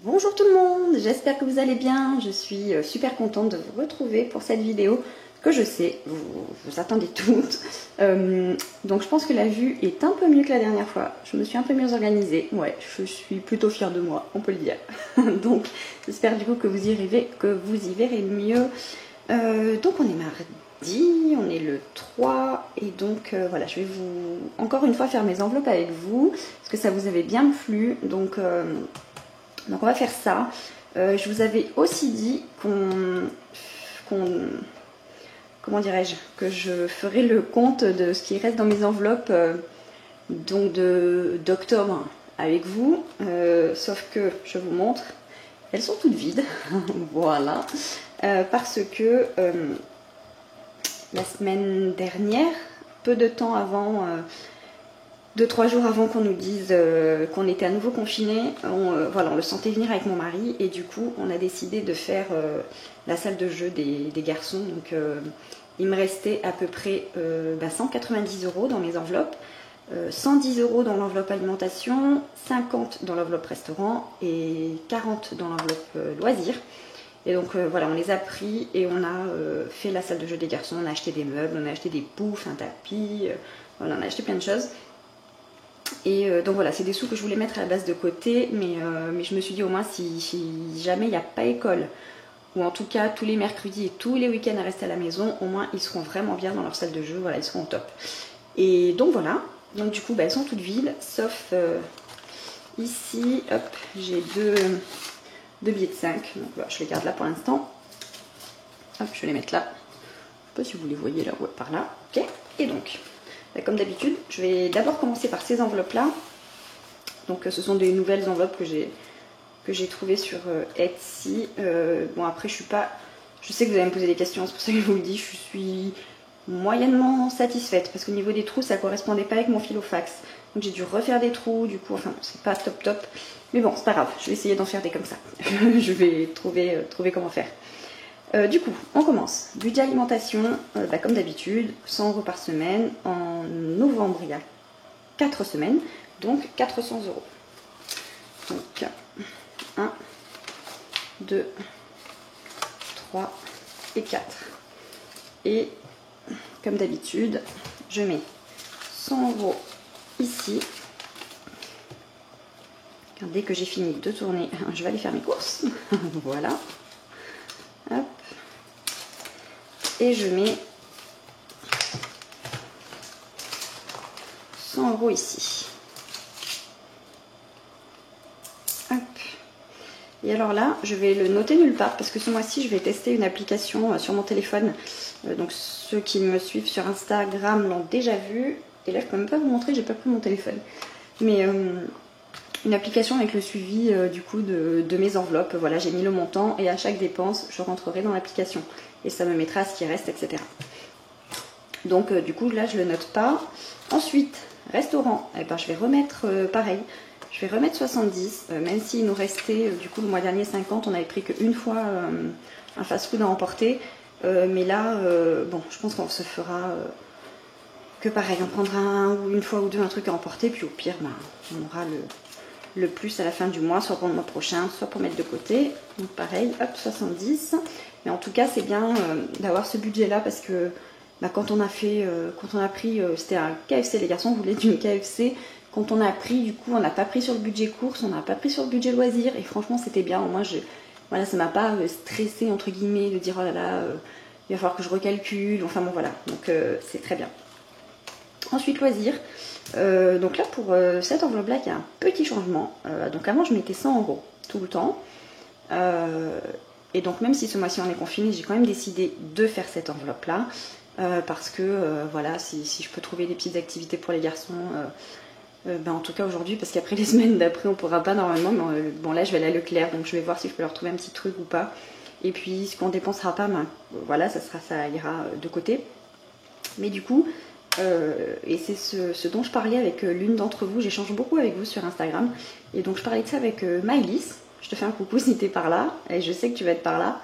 Bonjour tout le monde, j'espère que vous allez bien. Je suis super contente de vous retrouver pour cette vidéo que je sais, vous attendez toutes. Donc je pense que la vue est un peu mieux que la dernière fois. Je me suis un peu mieux organisée. Ouais, je suis plutôt fière de moi, on peut le dire. Donc j'espère du coup que vous y verrez mieux. Donc on est mardi, on est le 3 et donc voilà, je vais encore une fois faire mes enveloppes avec vous parce que ça vous avait bien plu. Donc on va faire ça. Je vous avais aussi dit comment dirais-je, que je ferai le compte de ce qui reste dans mes enveloppes donc d'octobre avec vous. Sauf que je vous montre, elles sont toutes vides. Voilà. Parce que la semaine dernière, peu de temps avant, 2-3 jours avant qu'on nous dise qu'on était à nouveau confinés, on le sentait venir avec mon mari et du coup on a décidé de faire la salle de jeu des garçons. Donc il me restait à peu près 190 € dans mes enveloppes, 110 € dans l'enveloppe alimentation, 50 dans l'enveloppe restaurant et 40 dans l'enveloppe loisirs. Et donc voilà, on les a pris et on a fait la salle de jeu des garçons. On a acheté des meubles, on a acheté des poufs, un tapis, voilà, on a acheté plein de choses. Et donc voilà, c'est des sous que je voulais mettre à la base de côté, mais je me suis dit au moins si jamais il n'y a pas école, ou en tout cas tous les mercredis et tous les week-ends à rester à la maison, au moins ils seront vraiment bien dans leur salle de jeu, voilà, ils seront au top. Et donc voilà, donc du coup elles sont toutes vides, sauf ici, hop, j'ai deux billets de 5, donc voilà, je les garde là pour l'instant. Hop, je vais les mettre là, je ne sais pas si vous les voyez là, ouais, par là, ok. Et donc comme d'habitude, je vais d'abord commencer par ces enveloppes-là. Donc ce sont des nouvelles enveloppes que j'ai trouvées sur Etsy. Bon après je sais que vous allez me poser des questions, c'est pour ça que je vous le dis, je suis moyennement satisfaite parce qu'au niveau des trous ça correspondait pas avec mon fil au fax. Donc j'ai dû refaire des trous, du coup enfin c'est pas top. Mais bon c'est pas grave, je vais essayer d'en faire des comme ça. Je vais trouver comment faire. Du coup, on commence. Budget alimentation, comme d'habitude, 100 € par semaine. En novembre, il y a 4 semaines, donc 400 €. Donc, 1, 2, 3 et 4. Et, comme d'habitude, je mets 100 € ici. Dès que j'ai fini de tourner, je vais aller faire mes courses. Voilà. Hop. Et je mets 100 € ici. Hop. Et alors là, je vais le noter nulle part parce que ce mois-ci, je vais tester une application sur mon téléphone. Donc ceux qui me suivent sur Instagram l'ont déjà vu. Et là, je peux même pas vous montrer, j'ai pas pris mon téléphone. Mais une application avec le suivi du coup de mes enveloppes. Voilà, j'ai mis le montant et à chaque dépense, je rentrerai dans l'application. Et ça me mettra ce qui reste, etc. Donc du coup, là, je le note pas. Ensuite, restaurant, je vais remettre pareil. Je vais remettre 70, même s'il nous restait, du coup, le mois dernier 50, on avait pris qu'une fois un fast-food à emporter. Mais là, bon, je pense qu'on se fera que pareil, on prendra une fois ou deux un truc à emporter, puis au pire, on aura le plus à la fin du mois, soit pour le mois prochain, soit pour mettre de côté. Donc pareil, hop, 70. Mais en tout cas, c'est bien d'avoir ce budget-là parce que quand on a pris, c'était un KFC, les garçons voulaient du KFC. Quand on a pris, du coup, on n'a pas pris sur le budget course, on n'a pas pris sur le budget loisir. Et franchement, c'était bien. Au moins, voilà, ça m'a pas stressé, entre guillemets, de dire, oh là là, il va falloir que je recalcule. Enfin bon, voilà. Donc, c'est très bien. Ensuite, loisirs. Donc là, pour cette enveloppe-là, il y a un petit changement. Donc avant, je mettais 100 € tout le temps. Et donc, même si ce mois-ci on est confiné, j'ai quand même décidé de faire cette enveloppe-là. Parce que, voilà, si je peux trouver des petites activités pour les garçons, en tout cas aujourd'hui, parce qu'après les semaines d'après, on ne pourra pas normalement. Mais bon, là, je vais aller à Leclerc, donc je vais voir si je peux leur trouver un petit truc ou pas. Et puis, ce qu'on ne dépensera pas, voilà, ça ira de côté. Mais du coup... et c'est ce dont je parlais avec l'une d'entre vous, j'échange beaucoup avec vous sur Instagram, et donc je parlais de ça avec Maëlys. Je te fais un coucou si t'es par là, et je sais que tu vas être par là.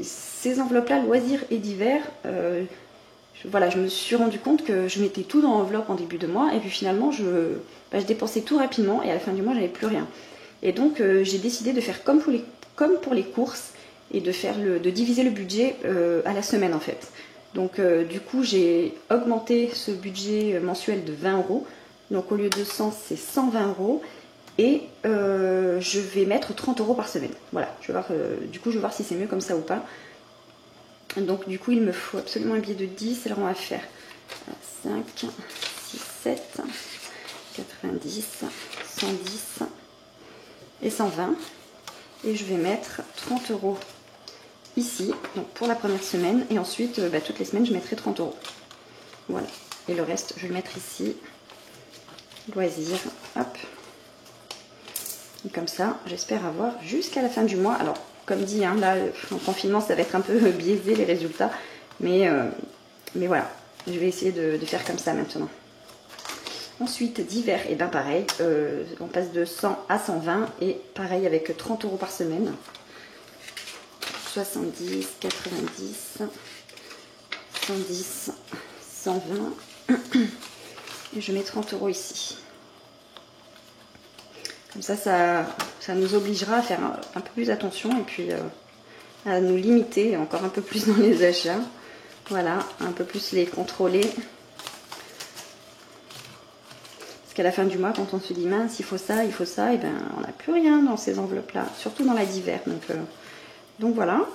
Ces enveloppes-là, loisirs et divers, voilà, je me suis rendu compte que je mettais tout dans l'enveloppe en début de mois, et puis finalement je dépensais tout rapidement, et à la fin du mois j'avais plus rien. Et donc j'ai décidé de faire comme pour les courses et de diviser le budget à la semaine en fait. Donc du coup j'ai augmenté ce budget mensuel de 20 €. Donc au lieu de 100, c'est 120 € et je vais mettre 30 € par semaine. Voilà, je vais voir, du coup je vais voir si c'est mieux comme ça ou pas. Donc du coup il me faut absolument un billet de 10, alors on va faire 5, 6, 7, 90, 110 et 120. Et je vais mettre 30 € ici, donc pour la première semaine, et ensuite toutes les semaines je mettrai 30 €. Voilà, et le reste je vais le mettre ici, loisirs, hop. Et comme ça, j'espère avoir jusqu'à la fin du mois. Alors, comme dit, hein, là, en confinement, ça va être un peu biaisé les résultats, mais voilà, je vais essayer de faire comme ça maintenant. Ensuite, d'hiver, et bien pareil, on passe de 100 à 120, et pareil avec 30 € par semaine. 70, 90, 110, 120, et je mets 30 € ici. Comme ça nous obligera à faire un peu plus attention et puis à nous limiter encore un peu plus dans les achats. Voilà, un peu plus les contrôler. Parce qu'à la fin du mois, quand on se dit mince, il faut ça, et ben on n'a plus rien dans ces enveloppes-là, surtout dans la d'hiver. Donc voilà.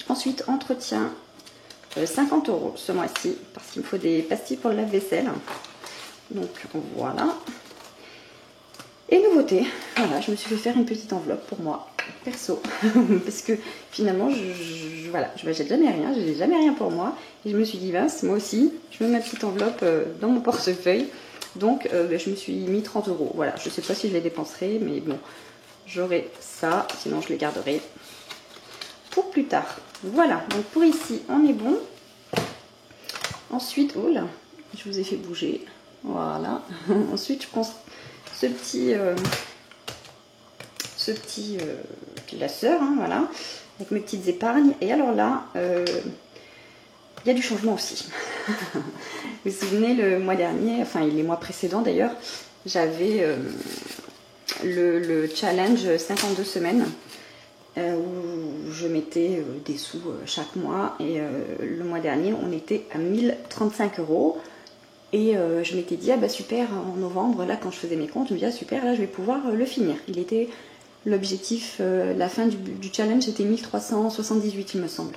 Ensuite, entretien, 50 € ce mois-ci, parce qu'il me faut des pastilles pour le lave-vaisselle. Donc voilà. Et nouveauté, voilà, je me suis fait faire une petite enveloppe pour moi, perso, parce que finalement, j'ai jamais rien pour moi, et je me suis dit, mince, moi aussi, je mets ma petite enveloppe dans mon portefeuille, donc je me suis mis 30 €, voilà, je sais pas si je les dépenserai, mais bon, j'aurai ça, sinon je les garderai pour plus tard. Voilà, donc pour ici, on est bon. Ensuite, oh là, je vous ai fait bouger, voilà, ensuite je pense ce petit classeur, hein, voilà, avec mes petites épargnes. Et alors là, il y a du changement aussi. Vous vous souvenez, le mois dernier, enfin les mois précédents d'ailleurs, j'avais le challenge 52 semaines où je mettais des sous chaque mois. Et le mois dernier, on était à 1035 €. Et je m'étais dit, ah bah super, en novembre, là quand je faisais mes comptes, je me disais, ah super, là je vais pouvoir le finir. L'objectif, la fin du challenge, c'était 1378 il me semble.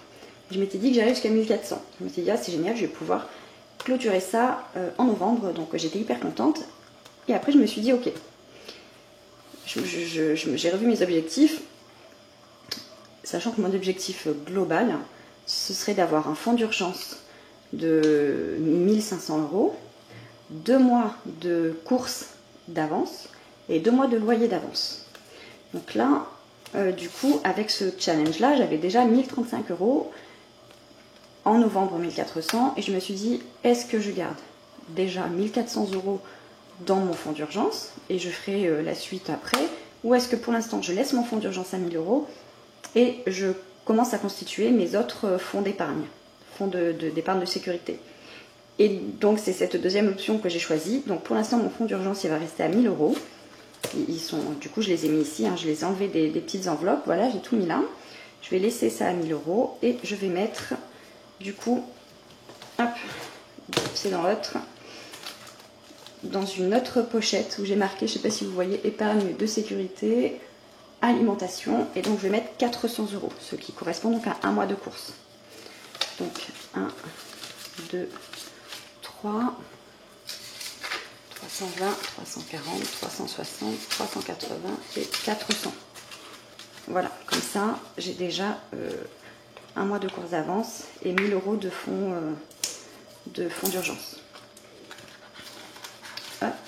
Je m'étais dit que j'allais jusqu'à 1400. Je m'étais dit, ah c'est génial, je vais pouvoir clôturer ça en novembre. Donc j'étais hyper contente. Et après je me suis dit, ok, j'ai revu mes objectifs, sachant que mon objectif global, ce serait d'avoir un fonds d'urgence de 1500 €, 2 mois de courses d'avance et 2 mois de loyer d'avance. Donc là, du coup, avec ce challenge-là, j'avais déjà 1035 €, en novembre 1400, et je me suis dit, est-ce que je garde déjà 1400 € dans mon fonds d'urgence, et je ferai la suite après, ou est-ce que pour l'instant, je laisse mon fonds d'urgence à 1000 € et je commence à constituer mes autres fonds d'épargne, fonds d'épargne de sécurité. Et donc c'est cette deuxième option que j'ai choisie. Donc pour l'instant mon fonds d'urgence il va rester à 1000 €. Du coup je les ai mis ici, hein, je les ai enlevés des petites enveloppes, voilà, j'ai tout mis là. Je vais laisser ça à 1000 € et je vais mettre du coup, hop, c'est dans une autre pochette où j'ai marqué, je ne sais pas si vous voyez, épargne de sécurité, alimentation, et donc je vais mettre 400 €, ce qui correspond donc à un mois de course. Donc 1, 2, 3, 320, 340, 360, 380 et 400. Voilà, comme ça, j'ai déjà un mois de course d'avance et 1000 € de fonds d'urgence.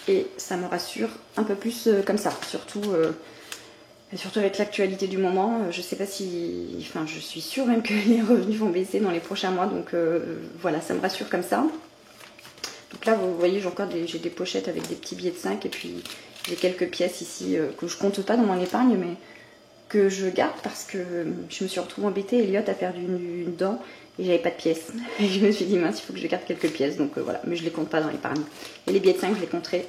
Et ça me rassure un peu plus comme ça, surtout avec l'actualité du moment. Je sais pas si, enfin, je suis sûre même que les revenus vont baisser dans les prochains mois, donc voilà, ça me rassure comme ça. Donc là, vous voyez, j'ai des pochettes avec des petits billets de 5 et puis j'ai quelques pièces ici que je compte pas dans mon épargne, mais que je garde parce que je me suis retrouvée embêtée. Elliot a perdu une dent et j'avais pas de pièces. Et je me suis dit, mince, il faut que je garde quelques pièces, donc voilà, mais je les compte pas dans l'épargne. Et les billets de 5, je les compterai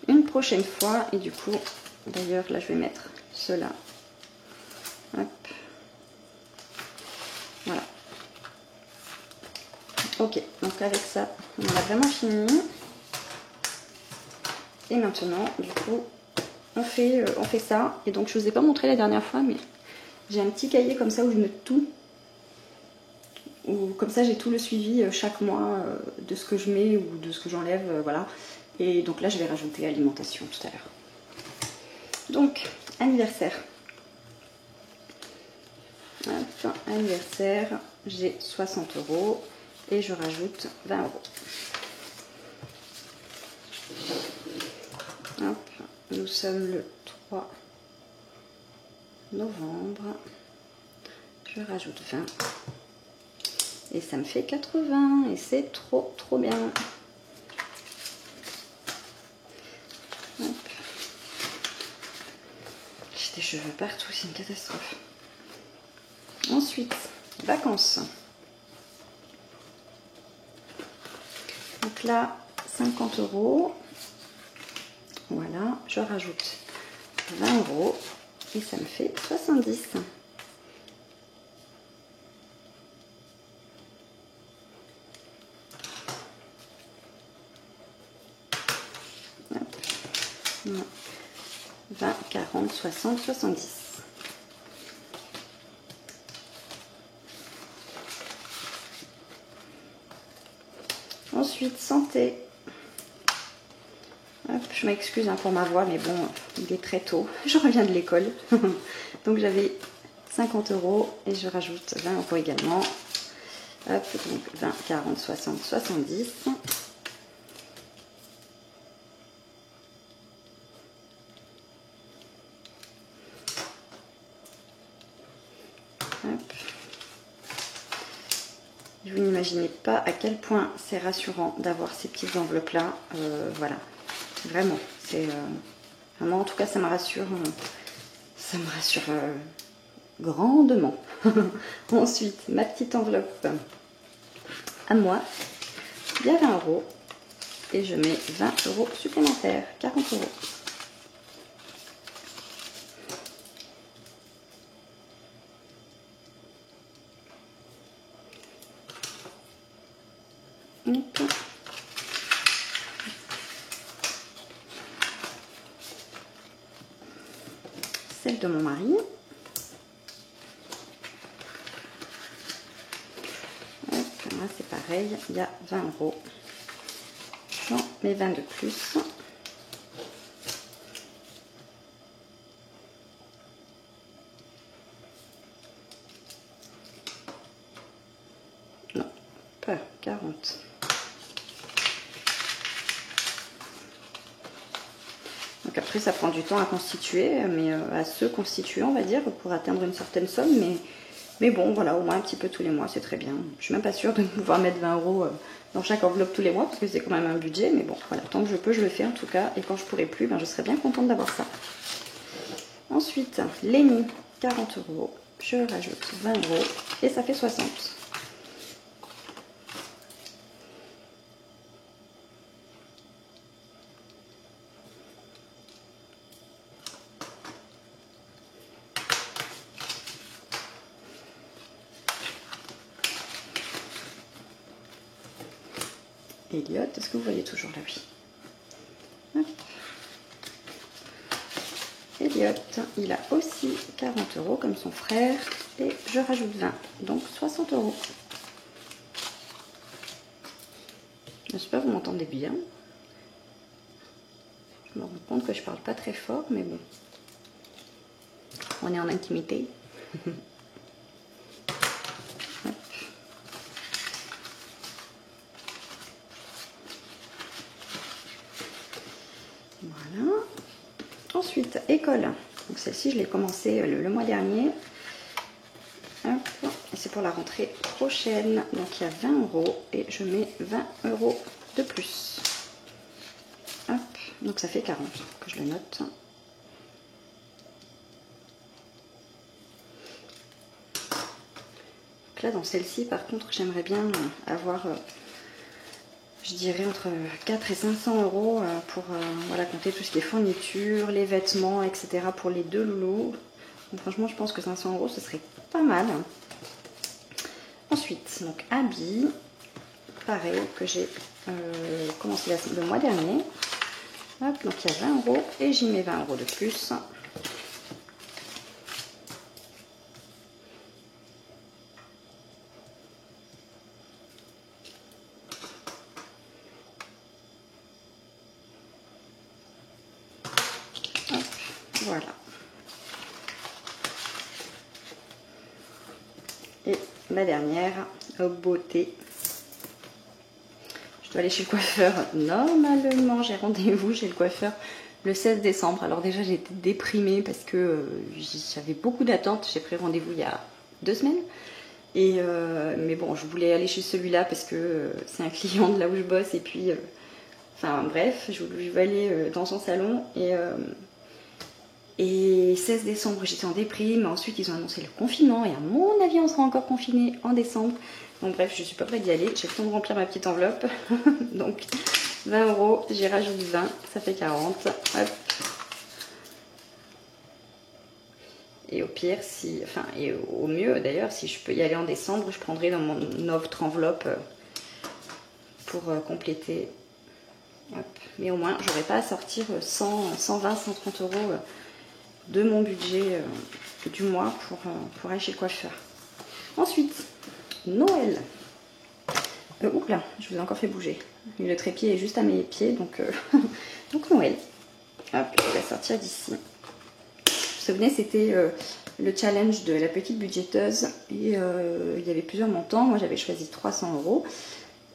une prochaine fois, et du coup, D'ailleurs, là, je vais mettre cela. Hop. Voilà. Ok, donc avec ça, on a vraiment fini. Et maintenant, du coup, on fait ça. Et donc, je ne vous ai pas montré la dernière fois, mais j'ai un petit cahier comme ça où je note tout. Ou comme ça, j'ai tout le suivi chaque mois de ce que je mets ou de ce que j'enlève, voilà. Et donc là, je vais rajouter alimentation tout à l'heure. Donc, anniversaire. Hop, anniversaire, j'ai 60 € et je rajoute 20 €. Hop, nous sommes le 3 novembre. Je rajoute 20 et ça me fait 80 et c'est trop bien. Hop. J'ai des cheveux partout, c'est une catastrophe. Ensuite, vacances. Donc là, 50 €. Voilà, je rajoute 20 € et ça me fait 70. Hop. 20, 40, 60, 70. Ensuite, santé. Hop, je m'excuse pour ma voix, mais bon, il est très tôt. Je reviens de l'école. Donc j'avais 50 € et je rajoute 20 € également. Hop, donc 20, 40, 60, 70. Hop. Vous n'imaginez pas à quel point c'est rassurant d'avoir ces petites enveloppes là. Voilà, vraiment, c'est vraiment, en tout cas ça me rassure grandement. Ensuite, ma petite enveloppe à moi, il y a 20 € et je mets 20 € supplémentaires, 40 €. Celle de mon mari. Hop, là c'est pareil, il y a 20 €. J'en mets 20 de plus. Non, pas 40. Donc après ça prend du temps à constituer, mais à se constituer on va dire pour atteindre une certaine somme, mais bon voilà, au moins un petit peu tous les mois c'est très bien. Je suis même pas sûre de pouvoir mettre 20 € dans chaque enveloppe tous les mois parce que c'est quand même un budget, mais bon voilà, tant que je peux je le fais en tout cas, et quand je pourrai plus, je serai bien contente d'avoir ça. Ensuite, Lémi, 40 €, je rajoute 20 € et ça fait 60. Elliot, est-ce que vous voyez toujours là? Oui. Hop. Elliot, il a aussi 40 € comme son frère et je rajoute 20, donc 60 €. J'espère que vous m'entendez bien. Je me rends compte que je parle pas très fort, mais bon, on est en intimité. Voilà. Ensuite, école. Donc celle-ci, je l'ai commencé le mois dernier. C'est pour la rentrée prochaine. Donc il y a 20 € et je mets 20 € de plus. Hop. Donc ça fait 40, que je le note. Donc là, dans celle-ci, par contre, j'aimerais bien avoir je dirais entre 4 et 500 € pour voilà, compter tout ce qui est fourniture, les vêtements, etc. pour les deux loulous. Donc, franchement, je pense que 500 € ce serait pas mal. Ensuite, donc habits, pareil que j'ai commencé le mois dernier. Hop, donc il y a 20 € et j'y mets 20 € de plus. Hop, voilà. Et la dernière, beauté. Je dois aller chez le coiffeur. Normalement, j'ai rendez-vous chez le coiffeur le 16 décembre. Alors déjà, j'ai été déprimée parce que j'avais beaucoup d'attentes. J'ai pris rendez-vous il y a 2 semaines. Et mais bon, je voulais aller chez celui-là parce que c'est un client de là où je bosse. Et puis, enfin bref, je vais aller dans son salon. Et 16 décembre, j'étais en déprime. Ensuite, ils ont annoncé le confinement. Et à mon avis, on sera encore confiné en décembre. Donc bref, je suis pas prête d'y aller. J'ai le temps de remplir ma petite enveloppe. Donc 20 €, j'y rajoute 20, ça fait 40. Hop. Et au pire, et au mieux d'ailleurs, si je peux y aller en décembre, je prendrai dans mon autre enveloppe pour compléter. Hop. Mais au moins, j'aurai pas à sortir 100, 120, 130 € de mon budget du mois pour aller chez le coiffeur. Ensuite, Noël. Oups là, je vous ai encore fait bouger. Le trépied est juste à mes pieds, donc, donc Noël. Hop, je vais sortir d'ici. Vous vous souvenez, c'était le challenge de la petite budgéteuse. Et il y avait plusieurs montants. Moi, j'avais choisi 300 €.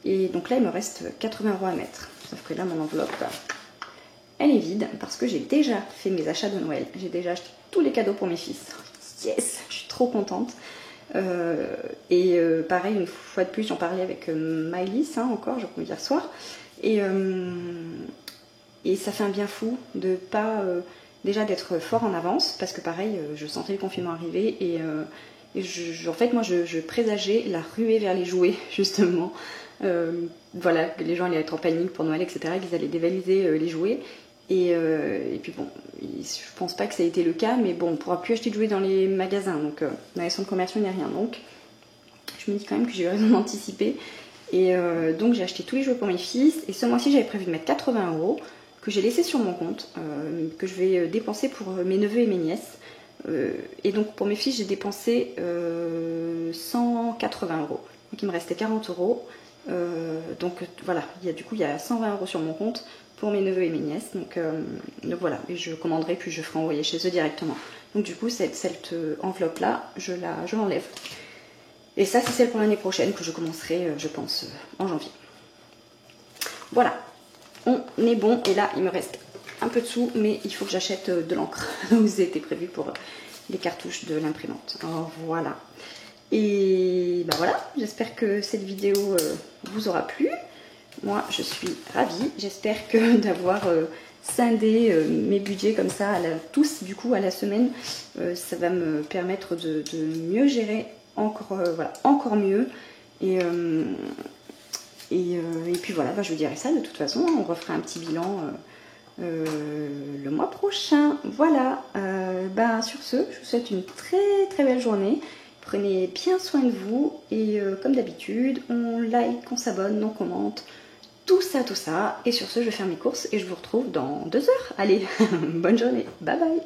Et donc là, il me reste 80 € à mettre. Sauf que là, mon enveloppe, elle est vide parce que j'ai déjà fait mes achats de Noël. J'ai déjà acheté tous les cadeaux pour mes fils. Yes, je suis trop contente. Pareil, une fois de plus, j'en parlais avec Maëlys encore, je crois, hier soir. Et ça fait un bien fou de pas déjà d'être fort en avance, parce que pareil, je sentais le confinement arriver en fait, moi, je présageais la ruée vers les jouets, justement. Voilà, que les gens allaient être en panique pour Noël, etc., qu'ils allaient dévaliser les jouets. Et puis bon, je pense pas que ça a été le cas, mais bon, on pourra plus acheter de jouets dans les magasins, donc dans les centres commerciaux, il n'y a rien. Donc, je me dis quand même que j'ai eu raison d'anticiper. Et donc, j'ai acheté tous les jouets pour mes fils. Et ce mois-ci, j'avais prévu de mettre 80 € que j'ai laissé sur mon compte, que je vais dépenser pour mes neveux et mes nièces. Et donc, pour mes fils, j'ai dépensé 180 €. Donc, il me restait 40 €. Donc voilà, du coup il y a 120 € sur mon compte pour mes neveux et mes nièces, donc voilà, et je commanderai puis je ferai envoyer chez eux directement. Donc du coup cette enveloppe là, je l'enlève. Et ça c'est celle pour l'année prochaine que je commencerai je pense en janvier. Voilà, on est bon, et là il me reste un peu de sous, mais il faut que j'achète de l'encre. Vous était prévu pour les cartouches de l'imprimante. Alors voilà. Et ben voilà, j'espère que cette vidéo vous aura plu. Moi, je suis ravie. J'espère que d'avoir scindé mes budgets comme ça, tous du coup à la semaine, ça va me permettre de mieux gérer encore mieux. Et puis voilà, ben, je vous dirai ça de toute façon. On refera un petit bilan le mois prochain. Voilà, ben, sur ce, je vous souhaite une très très belle journée. Prenez bien soin de vous et comme d'habitude, on like, on s'abonne, on commente, tout ça. Et sur ce, je vais faire mes courses et je vous retrouve dans 2 heures. Allez, bonne journée, bye bye.